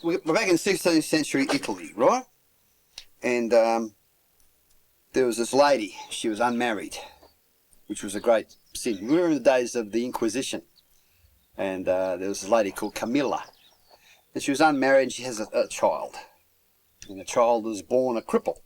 we're back in 16th century Italy, right? And there was this lady, she was unmarried, which was a great sin. We were in the days of the Inquisition, and there was this lady called Camilla, and she was unmarried and she has a child, and the child was born a cripple.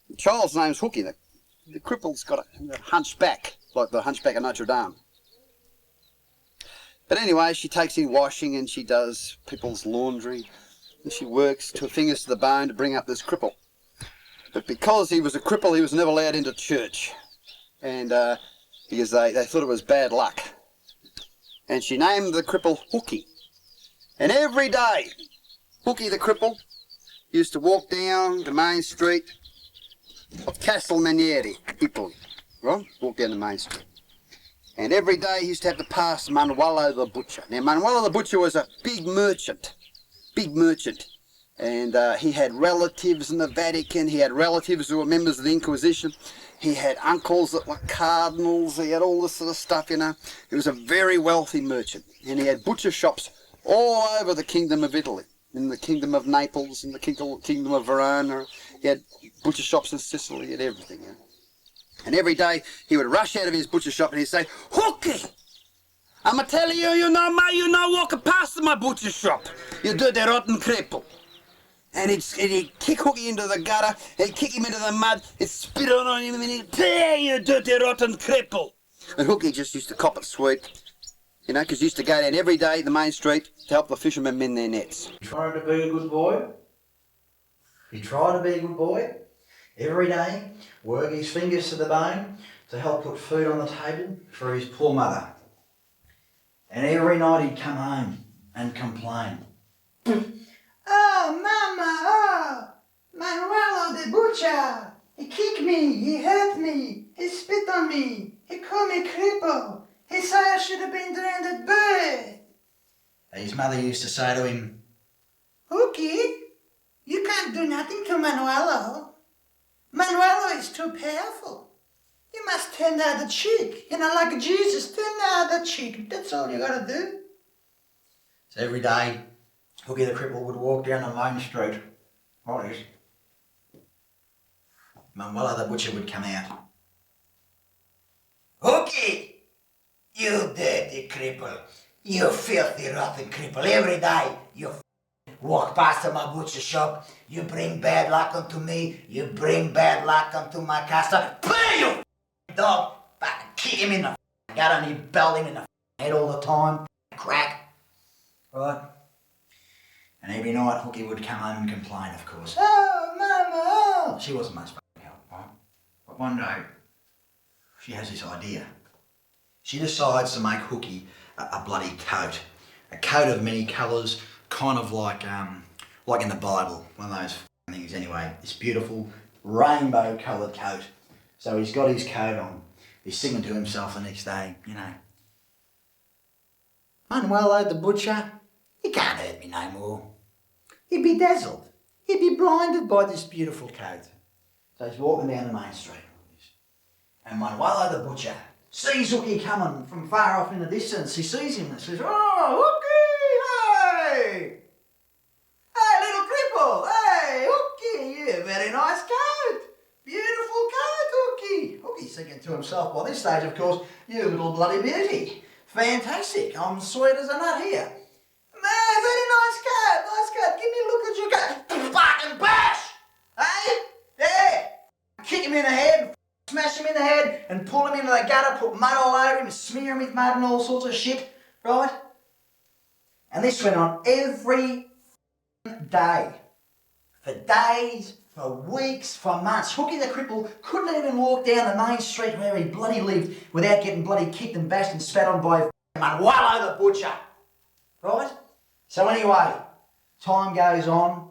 The child's name's Hooky. The cripple's got a hunchback, like the Hunchback of Notre Dame. But anyway, she takes in washing and she does people's laundry, and she works to her fingers to the bone to bring up this cripple. But because he was a cripple, he was never allowed into church, and because they thought it was bad luck. And she named the cripple Hooky. And every day, Hooky the cripple used to walk down the main street of Castelmanieri, Italy, right? Walk down the main street. And every day he used to have to pass Manuelo the butcher. Now, Manuelo the butcher was a big merchant, and he had relatives in the Vatican. He had relatives who were members of the Inquisition. He had uncles that were cardinals. He had all this sort of stuff, you know. He was a very wealthy merchant, and he had butcher shops all over the Kingdom of Italy, in the Kingdom of Naples, in the Kingdom of Verona. He had butcher shops in Sicily and everything, you know. And every day he would rush out of his butcher shop and he'd say, Hooky, I'm a telling you, you know walking past my butcher shop, you dirty rotten cripple. And he'd kick Hooky into the gutter, he'd kick him into the mud, he'd spit on him and he'd say, you dirty rotten cripple. And Hooky just used to cop it sweet, you know, because he used to go down every day the main street to help the fishermen mend their nets. Trying to be a good boy. He tried to be a good boy. Every day, work his fingers to the bone to help put food on the table for his poor mother. And every night he'd come home and complain. Oh, Mama, Manuelo the butcher, he kicked me, he hurt me, he spit on me, he called me cripple, he said I should have been drowned at birth. His mother used to say to him, Hooky, you can't do nothing to Manuelo. Manuelo is too powerful. You must turn the other cheek. You know, like Jesus, turn the other cheek. That's all you gotta do. So every day, Hooky the cripple would walk down the main street. What is? Manuelo the butcher would come out. Hooky! You dirty cripple. You filthy rotten cripple. Every day, you walk past my butcher shop, you bring bad luck onto me, you bring bad luck onto my customer. Play, you dog! Fucking kick him in the gut and you belt him in the head all the time. Crack. Right? And every night Hooky would come home and complain, of course. Oh, Mama! She wasn't much help, right? But one day, she has this idea. She decides to make Hooky a bloody coat. A coat of many colours, kind of like in the Bible, one of those things anyway. This beautiful rainbow coloured coat. So he's got his coat on. He's singing to himself the next day, you know. Manuelo the butcher, he can't hurt me no more. He'd be dazzled. He'd be blinded by this beautiful coat. So he's walking down the main street. And Manuelo the butcher sees Hooky coming from far off in the distance. He sees him and says, oh, Hooky, hey! Hey, little cripple, hey, Hooky, you have a very nice coat. Beautiful coat, Hooky. Hooky's thinking to himself, by this stage, of course, you little bloody beauty. Fantastic, I'm sweet as a nut here. Man, very nice coat, give me a look at your coat. Fucking bash! Hey, there! Kick him in the head, smash him in the head, and pull him into the gutter, put mud all over him, smear him with mud and all sorts of shit, right? And this went on every day. For days, for weeks, for months. Hooky the cripple couldn't even walk down the main street where he bloody lived without getting bloody kicked and bashed and spat on by Manuelo the butcher. Right? So anyway, time goes on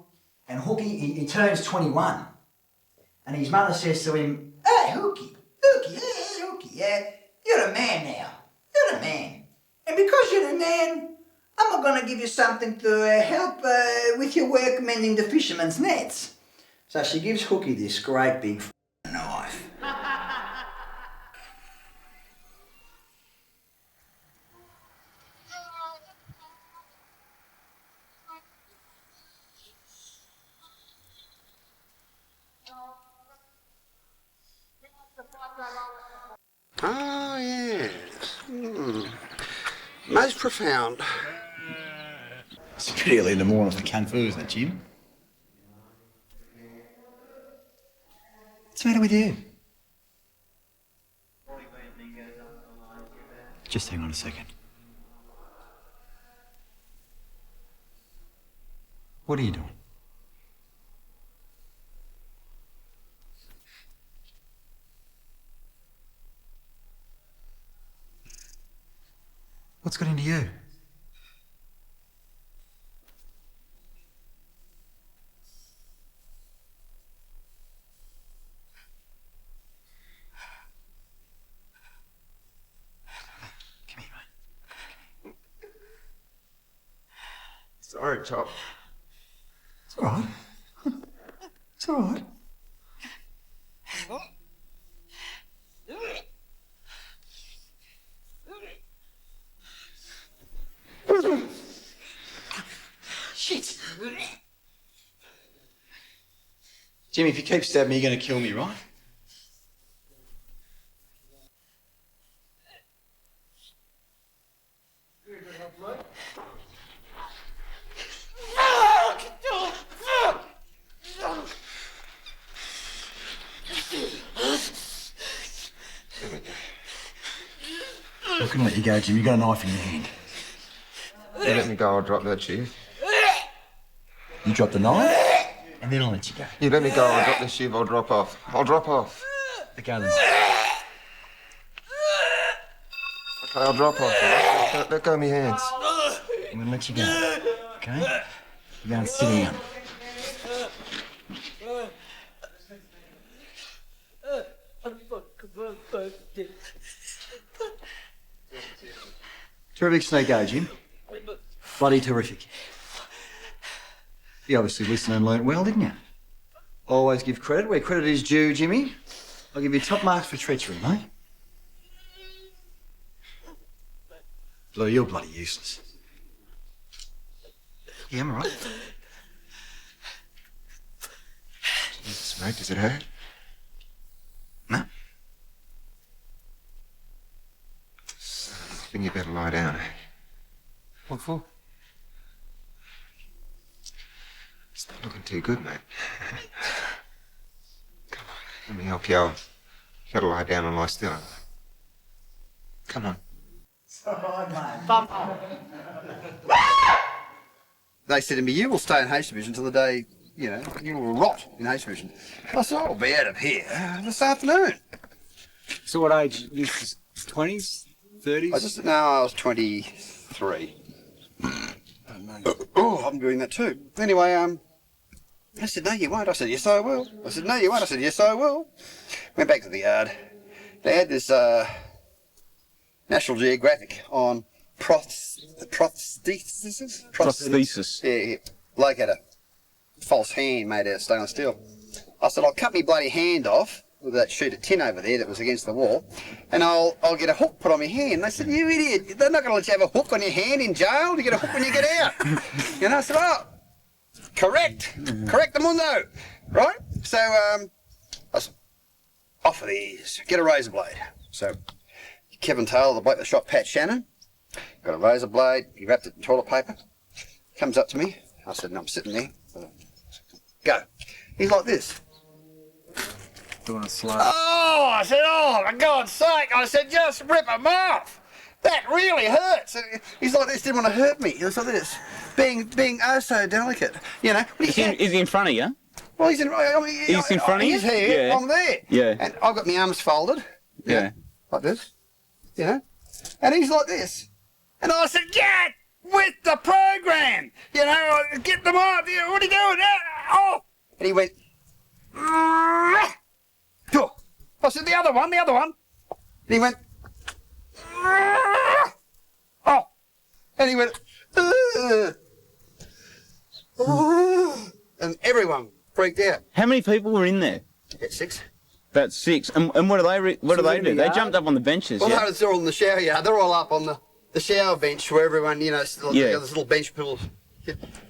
and Hooky, he turns 21. And his mother says to him, hey, Hooky, yeah, you're a man now. You're a man. And because you're a man, I'm going to give you something to help with your work mending the fishermen's nets. So she gives Hooky this great big knife. Most profound. It's pretty early in the morning for Kung Fu, isn't it, Jim? What's the matter with you? Just hang on a second. What are you doing? What's got into you? Come here, mate. Sorry, Chop. It's all right. It's all right. Shit. Jimmy, if you keep stabbing me, you're going to kill me, right? I'm going to let you go, Jim. You've got a knife in your hand. You let me go, I'll drop that shiv. You drop the knife, and then I'll let you go. You let me go, I'll drop the shiv, I'll drop off. I'll drop off. Let go of the knife. Okay, I'll drop off. Let go of my hands. I'm going to let you go, okay? You go and sit down. Terrific snake go, Jim. Bloody terrific. You obviously listened and learnt well, didn't you? Always give credit where credit is due, Jimmy. I'll give you top marks for treachery, mate. Blue, you're bloody useless. Yeah, I'm all right. Jesus, mate, does it hurt? No. I think you better lie down. What for? It's not looking too good, mate. Come on, let me help you out. You gotta lie down and lie still. Come on. It's all right, mate. They said to me, you will stay in H Division till the day, you know, you will rot in H Division. I said, I'll be out of here this afternoon. So what age? This is 20s? 30s? I was 23. Oh, I'm doing that too. Anyway, I said, no, you won't. I said, yes, I will. I said, no, you won't. I said, yes, I will. Went back to the yard. They had this National Geographic on prosthesis. Prosthesis. Yeah. Bloke had a false hand made out of stainless steel. I said, I'll cut my bloody hand off with that sheet of tin over there that was against the wall, and I'll get a hook put on my hand. They said, you idiot, they're not going to let you have a hook on your hand in jail. You get a hook when you get out. And I said, oh, correct the mundo, right? So I said, off with these, get a razor blade. So Kevin Taylor, the bloke that shot Pat Shannon, got a razor blade, he wrapped it in toilet paper, comes up to me. I said, no, I'm sitting there. Go. He's like this. Doing a slow. Oh, I said, oh, for God's sake. I said, just rip him off. That really hurts. And he's like this, didn't want to hurt me. He was like this, being oh so delicate. You know. Is he in front of you? Well, he's in front of you? He's here, Yeah. I'm there. Yeah. And I've got my arms folded. Yeah. Like this. You know. And he's like this. And I said, get with the program. You know, get them off. What are you doing? Oh. And he went, I said, the other one. And he went, oh. And he went, and everyone freaked out. How many people were in there? Yeah, 6. About 6. And what do they do? They jumped up on the benches. Well, Yeah. they're all in the shower yard. They're all up on the shower bench where everyone, you know, Yeah. this little bench people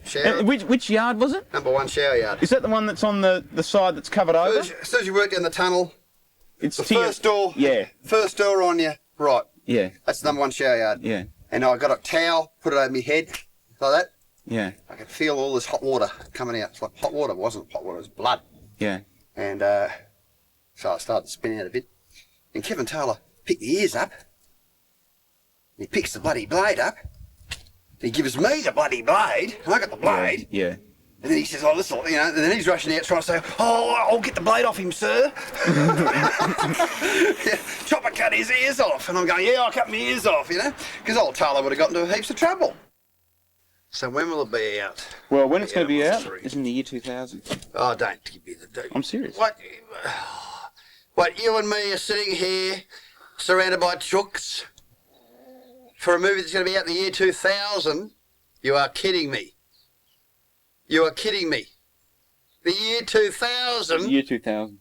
shower. And which yard was it? Number 1 shower yard. Is that the one that's on the side that's covered over? As soon as you work down the tunnel, It's the to your- first door. Yeah. First door on your right. Yeah. That's the number 1 shower yard. Yeah. and I got a towel, put it over my head, like that. Yeah. I could feel all this hot water coming out. It's like hot water. It wasn't hot water, it was blood. Yeah. And so I started spinning out a bit. And Kevin Taylor picked the ears up. He picks the bloody blade up. He gives me the bloody blade. And I got the blade. Yeah. And then he says, oh, this will, you know, and then he's rushing out trying to say, oh, I'll get the blade off him, sir. Yeah, Chopper cut his ears off. And I'm going, yeah, I'll cut my ears off, you know, because old Taylor would have gotten into heaps of trouble. So when will it be out? Well, when it's going to be out 3. is in the year 2000. Oh, don't give me the date. I'm serious. What, you and me are sitting here surrounded by chooks for a movie that's going to be out in the year 2000? You are kidding me. You are kidding me. The year 2000? Year 2000.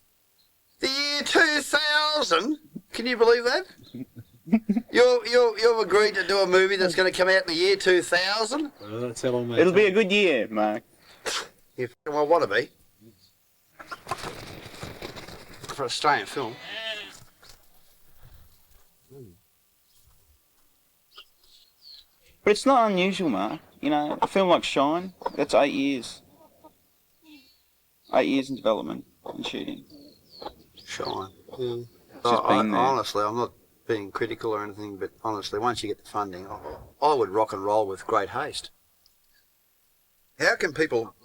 The year 2000? Can you believe that? You've agreed to do a movie that's going to come out in the year 2000? Well, that's how long they It'll be a take. good year, Mark. You f***ing well want to be. For Australian film. But it's not unusual, Mark. You know, a film like Shine, that's 8 years. 8 years in development and shooting. Shine. just been there. Honestly, I'm not being critical or anything, but honestly, once you get the funding, I would rock and roll with great haste. How can people,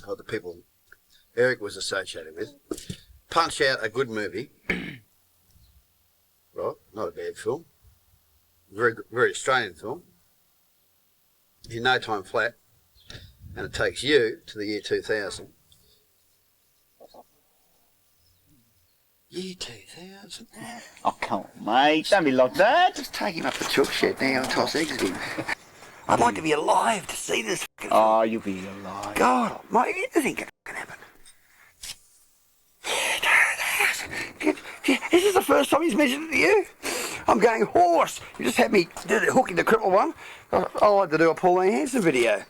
or the people Eric was associated with, punch out a good movie, right? Not a bad film, very Australian film, in no time flat, and it takes you to the year 2000. Year 2000? Oh, come on, mate. Don't be like that. Just take him up the chook shed now and toss eggs at him. I'd like to be alive to see this fucking film. Oh, you'll be alive. God, mate, anything can happen. This is the first time he's mentioned it to you. I'm going horse. You just had me do the hooking the cripple one. I like to do a Pauline Hanson video.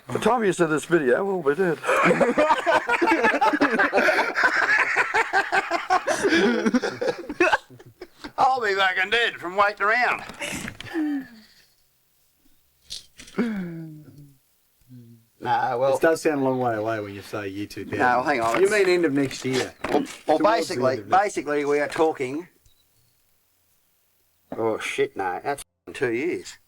By the time you see this video, we'll be dead. I'll be fucking dead from waiting around. No, well, It does sound a long way away when you say year 2000. No, hang on. You mean end of next year? well Towards the end of next- basically we are talking. Oh shit, no, that's 2 years.